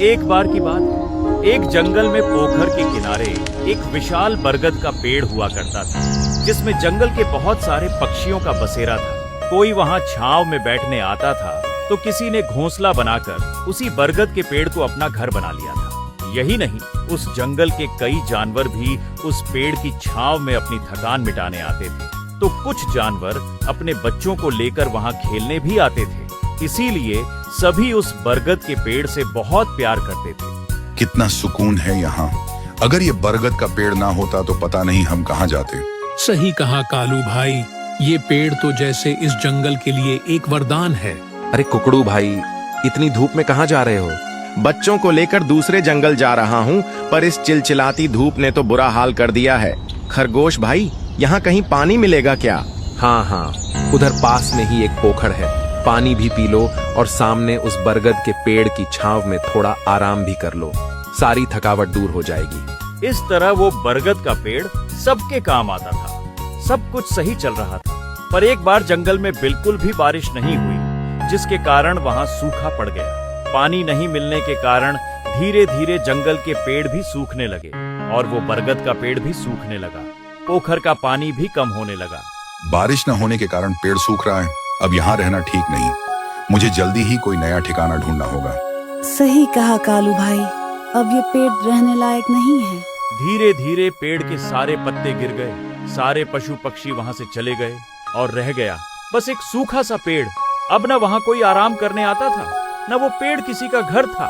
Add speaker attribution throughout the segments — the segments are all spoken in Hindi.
Speaker 1: एक बार की बात, एक जंगल में पोखर के किनारे एक विशाल बरगद का पेड़ हुआ करता था, जिसमें जंगल के बहुत सारे पक्षियों का बसेरा था। कोई वहां छांव में बैठने आता था तो किसी ने घोंसला बनाकर उसी बरगद के पेड़ को अपना घर बना लिया था। यही नहीं, उस जंगल के कई जानवर भी उस पेड़ की छांव में अपनी थकान मिटाने आते थे। तो कुछ जानवर अपने बच्चों को लेकर वहां खेलने भी आते थे। इसीलिए सभी उस बरगद के पेड़ से बहुत प्यार करते थे।
Speaker 2: कितना सुकून है यहाँ। अगर ये बरगद का पेड़ ना होता तो पता नहीं हम कहाँ जाते।
Speaker 3: सही कहा कालू भाई, ये पेड़ तो जैसे इस जंगल के लिए एक वरदान है।
Speaker 4: अरे कुकड़ू भाई, इतनी धूप में कहाँ जा रहे हो?
Speaker 5: बच्चों को लेकर दूसरे जंगल जा रहा हूँ, पर इस चिलचिलाती धूप ने तो बुरा हाल कर दिया है। खरगोश भाई, यहाँ कहीं पानी मिलेगा क्या?
Speaker 4: हाँ, उधर पास में ही एक पोखर है, पानी भी पी लो और सामने उस बरगद के पेड़ की छांव में थोड़ा आराम भी कर लो, सारी थकावट दूर हो जाएगी।
Speaker 1: इस तरह वो बरगद का पेड़ सबके काम आता था। सब कुछ सही चल रहा था, पर एक बार जंगल में बिल्कुल भी बारिश नहीं हुई, जिसके कारण वहां सूखा पड़ गया। पानी नहीं मिलने के कारण धीरे धीरे जंगल के पेड़ भी सूखने लगे और वो बरगद का पेड़ भी सूखने लगा। पोखर का पानी भी कम होने लगा।
Speaker 2: बारिश न होने के कारण पेड़ सूख रहा है। अब यहाँ रहना ठीक नहीं। मुझे जल्दी ही कोई नया ठिकाना ढूंढना होगा।
Speaker 6: सही कहा कालू भाई, अब ये पेड़ रहने लायक नहीं है।
Speaker 1: धीरे धीरे पेड़ के सारे पत्ते गिर गए, सारे पशु पक्षी वहां से चले गए और रह गया बस एक सूखा सा पेड़। अब न वहां कोई आराम करने आता था, न वो पेड़ किसी का घर था।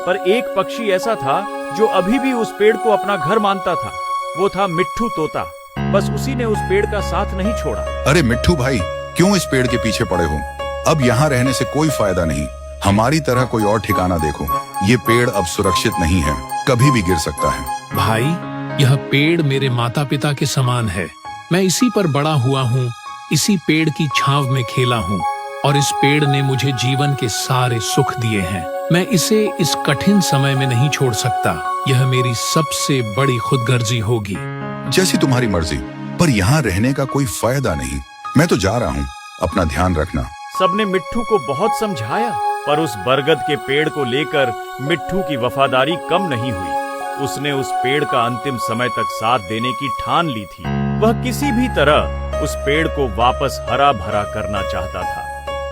Speaker 1: पर एक पक्षी ऐसा था जो अभी भी उस पेड़ को अपना घर मानता था। वो था मिट्ठू तोता। बस उसी ने उस पेड़ का साथ नहीं छोड़ा।
Speaker 2: अरे मिट्ठू भाई, क्यों इस पेड़ के पीछे पड़े हो? अब यहाँ रहने से कोई फायदा नहीं। हमारी तरह कोई और ठिकाना देखो। ये पेड़ अब सुरक्षित नहीं है, कभी भी गिर सकता है।
Speaker 3: भाई, यह पेड़ मेरे माता पिता के समान है। मैं इसी पर बड़ा हुआ हूँ, इसी पेड़ की छांव में खेला हूँ और इस पेड़ ने मुझे जीवन के सारे सुख दिए हैं। मैं इसे इस कठिन समय में नहीं छोड़ सकता। यह मेरी सबसे बड़ी खुदगर्जी होगी।
Speaker 2: जैसी तुम्हारी मर्जी, पर यहाँ रहने का कोई फायदा नहीं। मैं तो जा रहा हूँ, अपना ध्यान रखना।
Speaker 1: सबने मिट्ठू को बहुत समझाया, पर उस बरगद के पेड़ को लेकर मिट्ठू की वफादारी कम नहीं हुई। उसने उस पेड़ का अंतिम समय तक साथ देने की ठान ली थी। वह किसी भी तरह उस पेड़ को वापस हरा भरा करना चाहता था,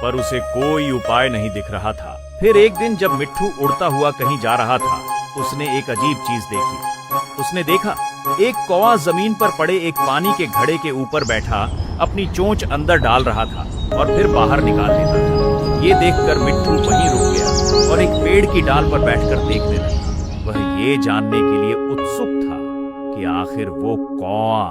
Speaker 1: पर उसे कोई उपाय नहीं दिख रहा था। फिर एक दिन जब मिट्ठू उड़ता हुआ कहीं जा रहा था, उसने एक अजीब चीज देखी। उसने देखा एक कौवा जमीन पर पड़े एक पानी के घड़े के ऊपर बैठा अपनी चोंच अंदर डाल रहा था और फिर बाहर निकाल देता था। ये देखकर मिट्ठू वहीं रुक गया और एक पेड़ की डाल पर बैठकर देखने लगा। वह ये जानने के लिए उत्सुक था कि आखिर वो कौवा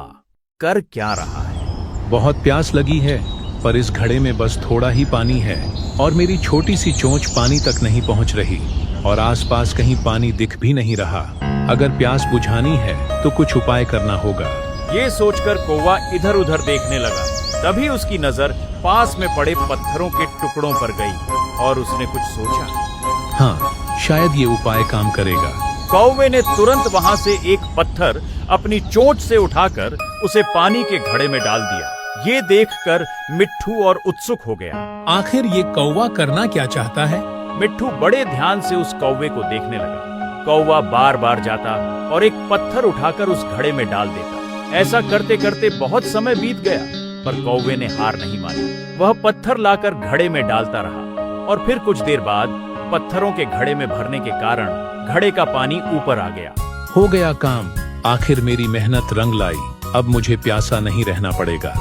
Speaker 1: कर क्या रहा है।
Speaker 3: बहुत प्यास लगी है, पर इस घड़े में बस थोड़ा ही पानी है और मेरी छोटी सी चोंच पानी तक नहीं पहुंच रही और आसपास कहीं पानी दिख भी नहीं रहा। अगर प्यास बुझानी है तो कुछ उपाय करना होगा।
Speaker 1: ये सोचकर कौवा इधर उधर देखने लगा। तभी उसकी नजर पास में पड़े पत्थरों के टुकड़ों पर गई और उसने कुछ सोचा।
Speaker 3: हाँ, शायद ये उपाय काम करेगा।
Speaker 1: कौवे ने तुरंत वहां से एक पत्थर अपनी चोंच से उठाकर उसे पानी के घड़े में डाल दिया। ये देखकर मिट्ठू और उत्सुक हो गया।
Speaker 3: आखिर ये कौवा करना क्या चाहता है?
Speaker 1: मिट्ठू बड़े ध्यान से उस कौवे को देखने लगा। कौवा बार बार जाता और एक पत्थर उठाकर उस घड़े में डाल देता। ऐसा करते करते बहुत समय बीत गया, पर कौवे ने हार नहीं मानी। वह पत्थर लाकर घड़े में डालता रहा और फिर कुछ देर बाद पत्थरों के घड़े में भरने के कारण घड़े का पानी ऊपर आ गया।
Speaker 3: हो गया काम। आखिर मेरी मेहनत रंग लाई। अब मुझे प्यासा नहीं रहना पड़ेगा।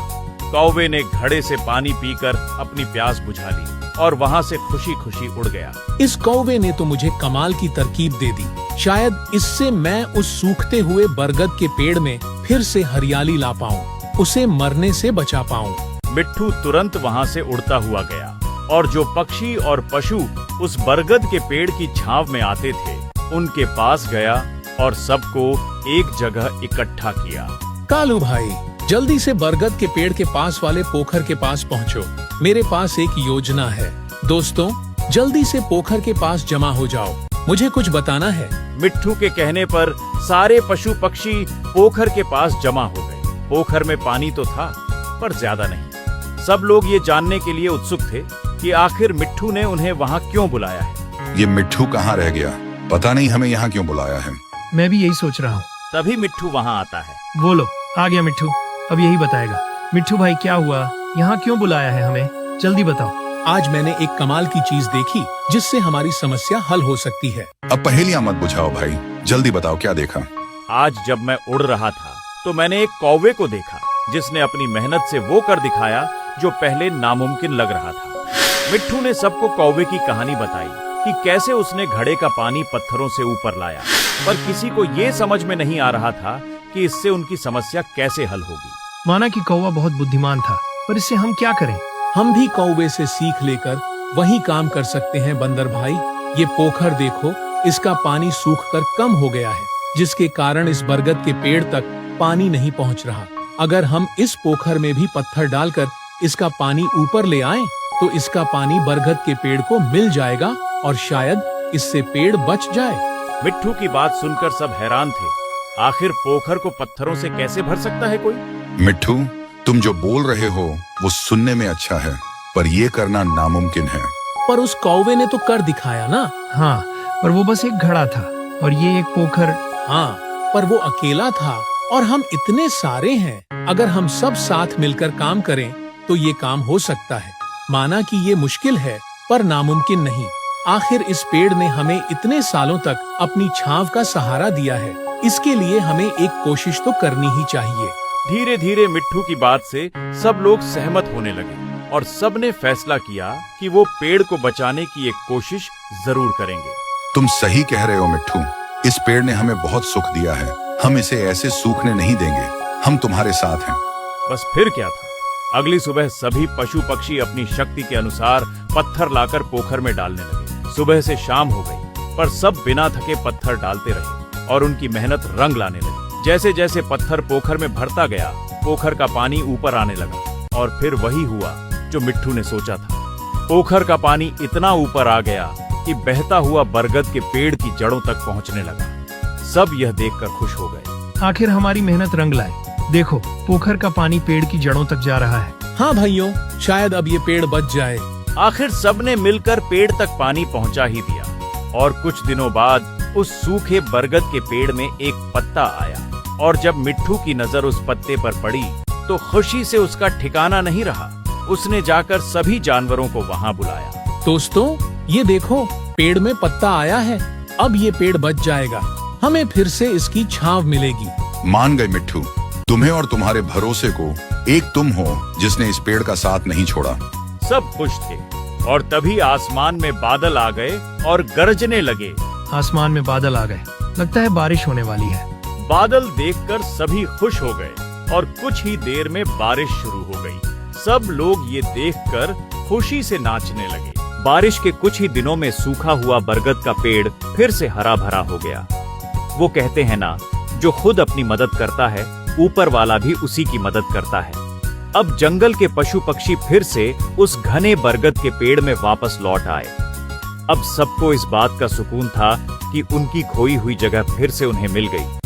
Speaker 1: कौवे ने घड़े से पानी पीकर अपनी प्यास बुझा ली और वहां से खुशी खुशी उड़ गया।
Speaker 3: इस कौवे ने तो मुझे कमाल की तरकीब दे दी। शायद इससे मैं उस सूखते हुए बरगद के पेड़ में फिर से हरियाली ला पाऊं, उसे मरने से बचा पाऊं।
Speaker 1: मिट्ठू तुरंत वहां से उड़ता हुआ गया और जो पक्षी और पशु उस बरगद के पेड़ की छांव में आते थे, उनके पास गया और सबको एक जगह इकट्ठा किया।
Speaker 3: कालू भाई, जल्दी से बरगद के पेड़ के पास वाले पोखर के पास पहुंचो। मेरे पास एक योजना है। दोस्तों, जल्दी से पोखर के पास जमा हो जाओ, मुझे कुछ बताना है।
Speaker 1: मिट्ठू के कहने पर सारे पशु पक्षी पोखर के पास जमा हो गए। पोखर में पानी तो था, पर ज्यादा नहीं। सब लोग ये जानने के लिए उत्सुक थे कि आखिर मिट्ठू ने उन्हें वहां क्यों बुलाया है।
Speaker 2: ये मिट्ठू कहाँ रह गया? पता नहीं हमें यहाँ क्यों बुलाया है।
Speaker 7: मैं भी यही सोच रहा हूँ।
Speaker 1: तभी मिट्ठू वहां आता है।
Speaker 7: वो लो, आ गया मिट्ठू। अब यही बताएगा। मिट्ठू भाई, क्या हुआ? यहाँ क्यों बुलाया है हमें? जल्दी बताओ।
Speaker 3: आज मैंने एक कमाल की चीज देखी जिससे हमारी समस्या हल हो सकती है।
Speaker 2: अब पहेलियां मत बुझाओ भाई, जल्दी बताओ क्या देखा।
Speaker 1: आज जब मैं उड़ रहा था तो मैंने एक कौवे को देखा जिसने अपनी मेहनत से वो कर दिखाया जो पहले नामुमकिन लग रहा था। मिट्ठू ने सबको कौवे की कहानी बताई कि कैसे उसने घड़े का पानी पत्थरों से ऊपर लाया, पर किसी को ये समझ में नहीं आ रहा था कि इससे उनकी समस्या कैसे हल होगी।
Speaker 7: माना कि कौवा बहुत बुद्धिमान था, पर इससे हम क्या करें?
Speaker 3: हम भी कौवे से सीख लेकर वही काम कर सकते हैं बंदर भाई। ये पोखर देखो, इसका पानी सूखकर कम हो गया है, जिसके कारण इस बरगद के पेड़ तक पानी नहीं पहुंच रहा। अगर हम इस पोखर में भी पत्थर डालकर इसका पानी ऊपर ले आएं, तो इसका पानी बरगद के पेड़ को मिल जाएगा और शायद इससे पेड़ बच जाए।
Speaker 1: मिट्ठू की बात सुनकर सब हैरान थे। आखिर पोखर को पत्थरों से कैसे भर सकता है कोई?
Speaker 2: मिट्ठू, तुम जो बोल रहे हो वो सुनने में अच्छा है, पर ये करना नामुमकिन है।
Speaker 3: पर उस कौवे ने तो कर दिखाया ना।
Speaker 7: हाँ, पर वो बस एक घड़ा था और ये एक पोखर।
Speaker 3: हाँ, पर वो अकेला था और हम इतने सारे हैं। अगर हम सब साथ मिलकर काम करें तो ये काम हो सकता है। माना कि ये मुश्किल है, पर नामुमकिन नहीं। आखिर इस पेड़ ने हमें इतने सालों तक अपनी छांव का सहारा दिया है, इसके लिए हमें एक कोशिश तो करनी ही चाहिए।
Speaker 1: धीरे धीरे मिट्ठू की बात से सब लोग सहमत होने लगे और सबने फैसला किया कि वो पेड़ को बचाने की एक कोशिश जरूर करेंगे।
Speaker 2: तुम सही कह रहे हो मिट्ठू, इस पेड़ ने हमें बहुत सुख दिया है। हम इसे ऐसे सूखने नहीं देंगे। हम तुम्हारे साथ हैं।
Speaker 1: बस फिर क्या था, अगली सुबह सभी पशु पक्षी अपनी शक्ति के अनुसार पत्थर लाकर पोखर में डालने लगे। सुबह से शाम हो गई, पर सब बिना थके पत्थर डालते रहे और उनकी मेहनत रंग लाने लगी। जैसे जैसे पत्थर पोखर में भरता गया, पोखर का पानी ऊपर आने लगा और फिर वही हुआ जो मिट्ठू ने सोचा था। पोखर का पानी इतना ऊपर आ गया कि बहता हुआ बरगद के पेड़ की जड़ों तक पहुंचने लगा। सब यह देखकर खुश हो गए।
Speaker 7: आखिर हमारी मेहनत रंग लाई। देखो, पोखर का पानी पेड़ की जड़ों तक जा रहा है।
Speaker 3: हाँ भाइयों, शायद अब ये पेड़ बच जाए।
Speaker 1: आखिर सबने मिलकर पेड़ तक पानी पहुंचा ही दिया और कुछ दिनों बाद उस सूखे बरगद के पेड़ में एक पत्ता आया और जब मिट्ठू की नजर उस पत्ते पर पड़ी तो खुशी से उसका ठिकाना नहीं रहा। उसने जाकर सभी जानवरों को वहां बुलाया।
Speaker 3: दोस्तों, ये देखो, पेड़ में पत्ता आया है। अब ये पेड़ बच जाएगा, हमें फिर से इसकी छांव मिलेगी।
Speaker 2: मान गए मिट्ठू, तुम्हें और तुम्हारे भरोसे को एक तुम हो जिसने इस पेड़ का साथ नहीं छोड़ा।
Speaker 1: सब खुश थे और तभी आसमान में बादल आ गए और गरजने लगे।
Speaker 7: आसमान में बादल आ गए, लगता है बारिश होने वाली है।
Speaker 1: बादल देखकर सभी खुश हो गए और कुछ ही देर में बारिश शुरू हो गई। सब लोग ये देखकर खुशी से नाचने लगे। बारिश के कुछ ही दिनों में सूखा हुआ बरगद का पेड़ फिर से हरा भरा हो गया। वो कहते हैं ना, जो खुद अपनी मदद करता है, ऊपर वाला भी उसी की मदद करता है। अब जंगल के पशु पक्षी फिर से उस घने बरगद के पेड़ में वापस लौट आए। अब सबको इस बात का सुकून था कि उनकी खोई हुई जगह फिर से उन्हें मिल गई।